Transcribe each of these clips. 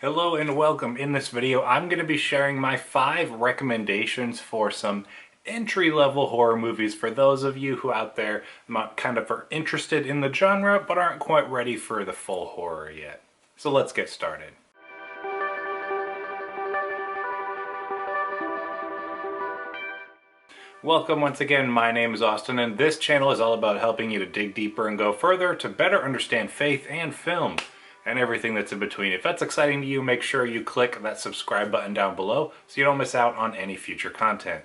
Hello and welcome. In this video, I'm going to be sharing my 5 recommendations for some entry-level horror movies for those of you who out there kind of are interested in the genre but aren't quite ready for the full horror yet. So let's get started. Welcome once again, my name is Austin and this channel is all about helping you to dig deeper and go further to better understand faith and film and everything that's in between. If that's exciting to you, make sure you click that subscribe button down below so you don't miss out on any future content.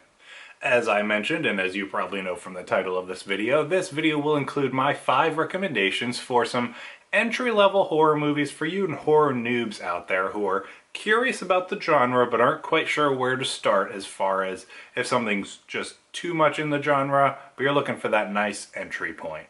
As I mentioned, and as you probably know from the title of this video will include my 5 recommendations for some entry-level horror movies for you and horror noobs out there who are curious about the genre but aren't quite sure where to start as far as if something's just too much in the genre, but you're looking for that nice entry point.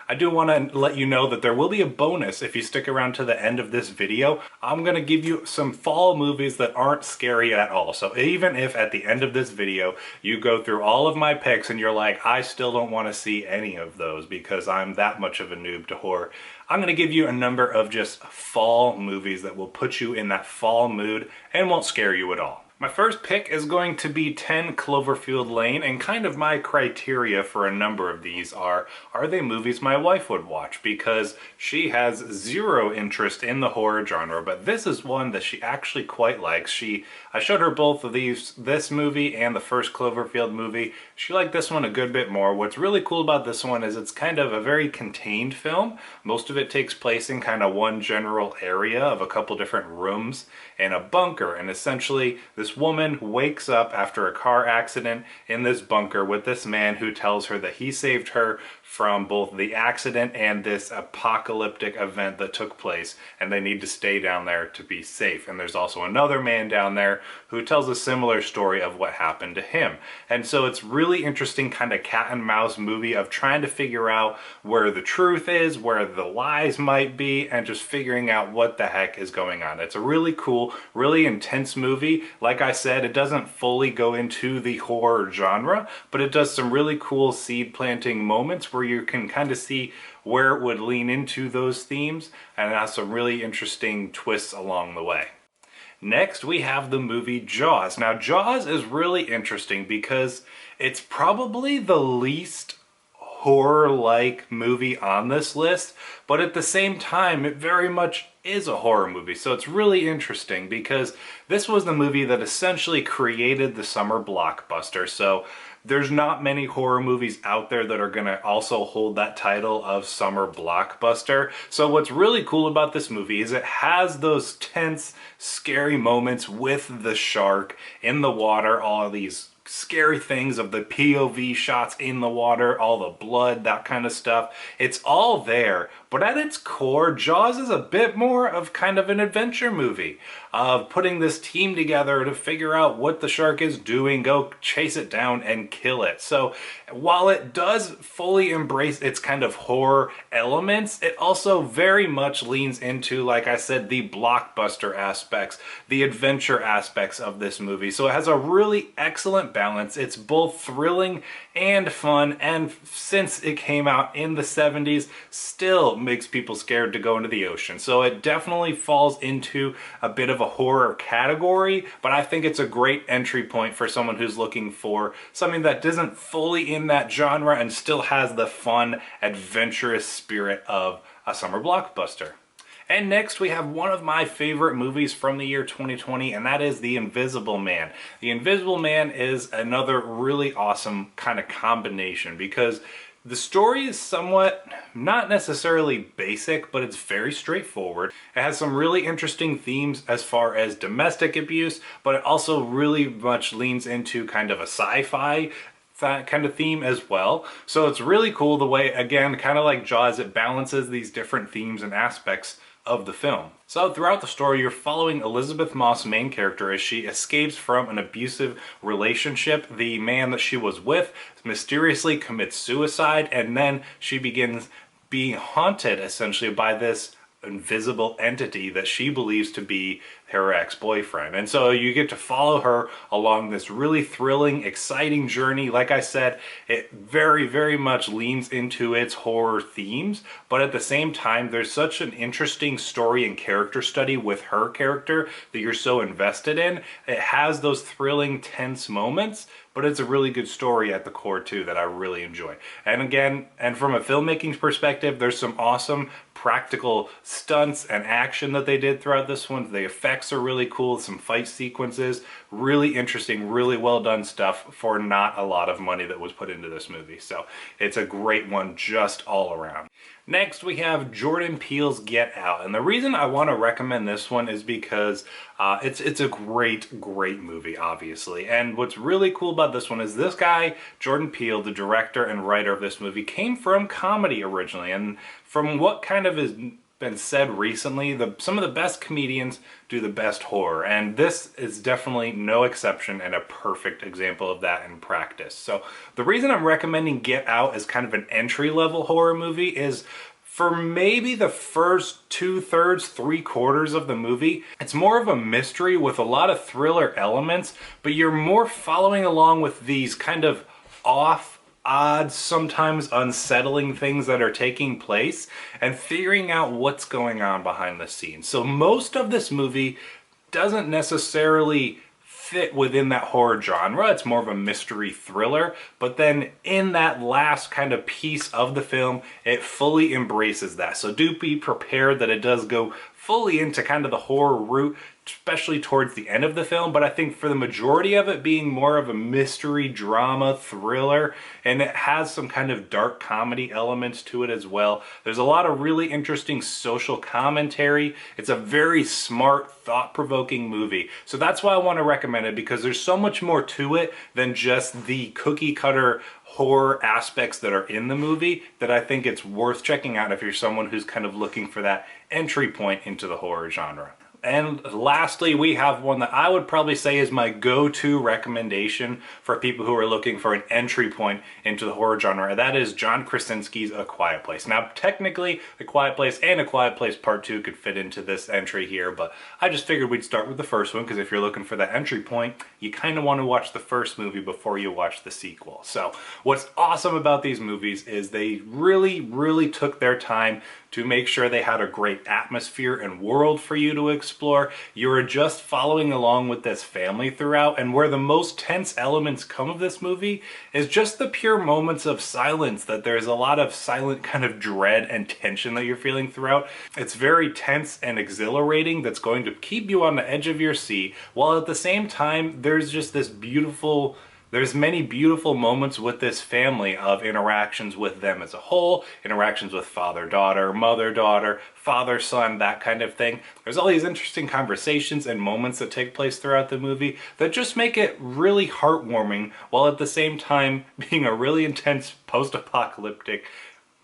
I do want to let you know that there will be a bonus if you stick around to the end of this video. I'm going to give you some fall movies that aren't scary at all. So even if at the end of this video you go through all of my picks and you're like, I still don't want to see any of those because I'm that much of a noob to horror, I'm going to give you a number of just fall movies that will put you in that fall mood and won't scare you at all. My first pick is going to be 10 Cloverfield Lane, and kind of my criteria for a number of these are they movies my wife would watch? Because she has zero interest in the horror genre, but this is one that she actually quite likes. I showed her both of this movie and the first Cloverfield movie. She liked this one a good bit more. What's really cool about this one is it's kind of a very contained film. Most of it takes place in kind of one general area of a couple different rooms and a bunker, and essentially this woman wakes up after a car accident in this bunker with this man who tells her that he saved her from both the accident and this apocalyptic event that took place, and they need to stay down there to be safe. And there's also another man down there who tells a similar story of what happened to him. And so it's really interesting kind of cat and mouse movie of trying to figure out where the truth is, where the lies might be, and just figuring out what the heck is going on. It's a really cool, really intense movie. Like I said, it doesn't fully go into the horror genre, but it does some really cool seed planting moments where you can kind of see where it would lean into those themes, and it has some really interesting twists along the way. Next, we have the movie Jaws. Now, Jaws is really interesting because it's probably the least horror-like movie on this list, but at the same time, it very much is a horror movie. So it's really interesting because this was the movie that essentially created the summer blockbuster. So there's not many horror movies out there that are going to also hold that title of summer blockbuster. So what's really cool about this movie is it has those tense, scary moments with the shark in the water, all of these scary things of the POV shots in the water, all the blood, that kind of stuff. It's all there, but at its core, Jaws is a bit more of kind of an adventure movie of putting this team together to figure out what the shark is doing, go chase it down and kill it. So while it does fully embrace its kind of horror elements, it also very much leans into, like I said, the blockbuster aspects, the adventure aspects of this movie. So it has a really excellent balance. It's both thrilling and fun, and since it came out in the 70s, still makes people scared to go into the ocean. So it definitely falls into a bit of a horror category, but I think it's a great entry point for someone who's looking for something that isn't fully in that genre and still has the fun, adventurous spirit of a summer blockbuster. And next we have one of my favorite movies from the year 2020, and that is The Invisible Man. The Invisible Man is another really awesome kind of combination because the story is somewhat, not necessarily basic, but it's very straightforward. It has some really interesting themes as far as domestic abuse, but it also really much leans into kind of a sci-fi that kind of theme as well. So it's really cool the way, again, kind of like Jaws, it balances these different themes and aspects of the film. So throughout the story, you're following Elizabeth Moss' main character as she escapes from an abusive relationship. The man that she was with mysteriously commits suicide, and then she begins being haunted essentially by this invisible entity that she believes to be her ex-boyfriend. And so you get to follow her along this really thrilling, exciting journey. Like I said, it very, very much leans into its horror themes, but at the same time, there's such an interesting story and character study with her character that you're so invested in. It has those thrilling, tense moments, but it's a really good story at the core too that I really enjoy. And again, and from a filmmaking perspective, there's some awesome practical stunts and action that they did throughout this one. The effects are really cool, some fight sequences, really interesting, really well done stuff for not a lot of money that was put into this movie. So it's a great one just all around. Next, we have Jordan Peele's Get Out. And the reason I want to recommend this one is because it's a great movie, obviously. And what's really cool about this one is this guy, Jordan Peele, the director and writer of this movie, came from comedy originally. And from what kind of has been said recently, some of the best comedians do the best horror, and this is definitely no exception and a perfect example of that in practice. So the reason I'm recommending Get Out as kind of an entry-level horror movie is for maybe the first 2/3, 3/4 of the movie, it's more of a mystery with a lot of thriller elements, but you're more following along with these kind of odd, sometimes unsettling things that are taking place and figuring out what's going on behind the scenes. So most of this movie doesn't necessarily fit within that horror genre. It's more of a mystery thriller, but then in that last kind of piece of the film, it fully embraces that. So do be prepared that it does go fully into kind of the horror route, especially towards the end of the film, but I think for the majority of it being more of a mystery drama thriller, and it has some kind of dark comedy elements to it as well. There's a lot of really interesting social commentary. It's a very smart, thought-provoking movie. So that's why I want to recommend it, because there's so much more to it than just the cookie-cutter horror aspects that are in the movie that I think it's worth checking out if you're someone who's kind of looking for that entry point into the horror genre. And lastly, we have one that I would probably say is my go-to recommendation for people who are looking for an entry point into the horror genre. That is John Krasinski's A Quiet Place. Now, technically, A Quiet Place and A Quiet Place Part 2 could fit into this entry here, but I just figured we'd start with the first one, because if you're looking for that entry point, you kind of want to watch the first movie before you watch the sequel. So what's awesome about these movies is they really took their time to make sure they had a great atmosphere and world for you to explore. You are just following along with this family throughout, and where the most tense elements come of this movie is just the pure moments of silence, that there's a lot of silent kind of dread and tension that you're feeling throughout. It's very tense and exhilarating, that's going to keep you on the edge of your seat, while at the same time there's just this there's many beautiful moments with this family of interactions with them as a whole, interactions with father-daughter, mother-daughter, father-son, that kind of thing. There's all these interesting conversations and moments that take place throughout the movie that just make it really heartwarming, while at the same time being a really intense post-apocalyptic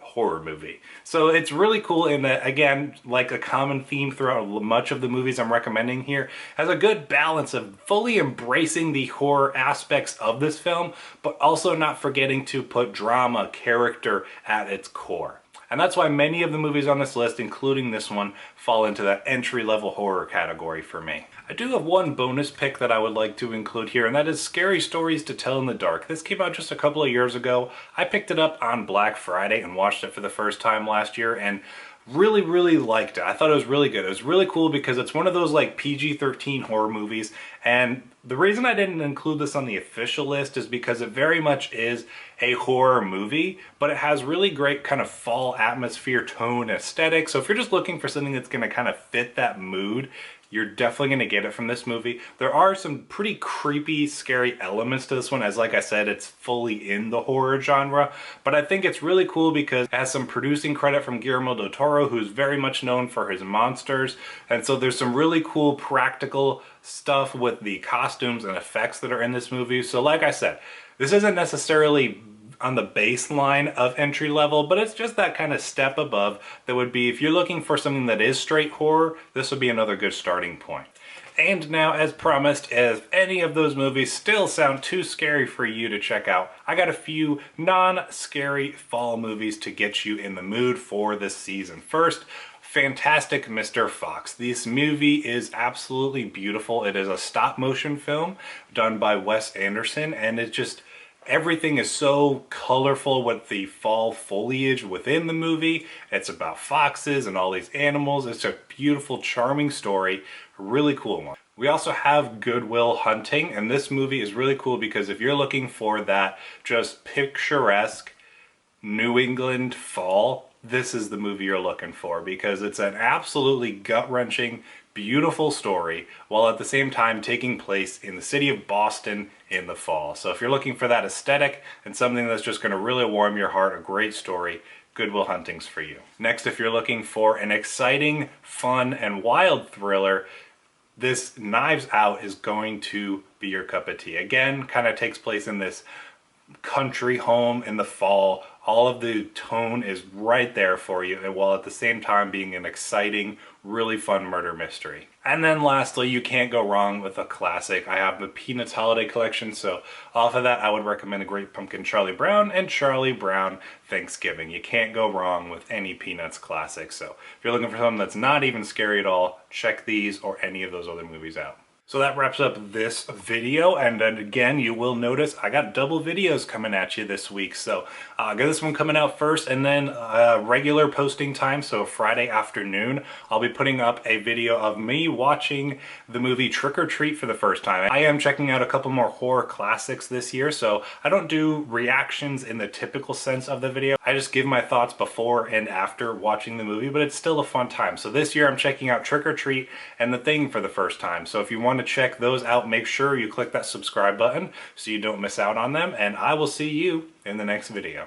horror movie. So it's really cool in that, again, like a common theme throughout much of the movies I'm recommending here, has a good balance of fully embracing the horror aspects of this film, but also not forgetting to put drama, character at its core. And that's why many of the movies on this list, including this one, fall into that entry-level horror category for me. I do have one bonus pick that I would like to include here, and that is Scary Stories to Tell in the Dark. This came out just a couple of years ago. I picked it up on Black Friday and watched it for the first time last year, and really liked it. I thought it was really good. It was really cool because it's one of those like PG-13 horror movies, and the reason I didn't include this on the official list is because it very much is a horror movie, but it has really great kind of fall atmosphere, tone, aesthetic. So if you're just looking for something that's going to kind of fit that mood, you're definitely going to get it from this movie. There are some pretty creepy, scary elements to this one, as like I said, it's fully in the horror genre. But I think it's really cool because it has some producing credit from Guillermo del Toro, who's very much known for his monsters. And so there's some really cool practical stuff with the costumes and effects that are in this movie. So like I said, this isn't necessarily on the baseline of entry level, but it's just that kind of step above that would be, if you're looking for something that is straight horror, this would be another good starting point. And now, as promised, if any of those movies still sound too scary for you to check out, I got a few non-scary fall movies to get you in the mood for this season. First, Fantastic Mr. Fox. This movie is absolutely beautiful. It is a stop motion film done by Wes Anderson, and it just, everything is so colorful with the fall foliage within the movie. It's about foxes and all these animals. It's a beautiful, charming story, a really cool one. We also have Good Will Hunting, and this movie is really cool because if you're looking for that just picturesque New England fall, this is the movie you're looking for, because it's an absolutely gut-wrenching, beautiful story while at the same time taking place in the city of Boston in the fall. So if you're looking for that aesthetic and something that's just going to really warm your heart, a great story, Good Will Hunting's for you. Next, if you're looking for an exciting, fun, and wild thriller, this Knives Out is going to be your cup of tea. Again, kind of takes place in this country home in the fall. All of the tone is right there for you, and while at the same time being an exciting, really fun murder mystery. And then lastly, you can't go wrong with a classic. I have the Peanuts Holiday Collection, so off of that I would recommend A Great Pumpkin Charlie Brown and Charlie Brown Thanksgiving. You can't go wrong with any Peanuts classic, so if you're looking for something that's not even scary at all, check these or any of those other movies out. So that wraps up this video, and then again, you will notice I got double videos coming at you this week. So I got this one coming out first, and then regular posting time, so Friday afternoon, I'll be putting up a video of me watching the movie Trick or Treat for the first time. I am checking out a couple more horror classics this year, so I don't do reactions in the typical sense of the video. I just give my thoughts before and after watching the movie, but it's still a fun time. So this year I'm checking out Trick or Treat and The Thing for the first time. So if you want to check those out, make sure you click that subscribe button so you don't miss out on them, and I will see you in the next video.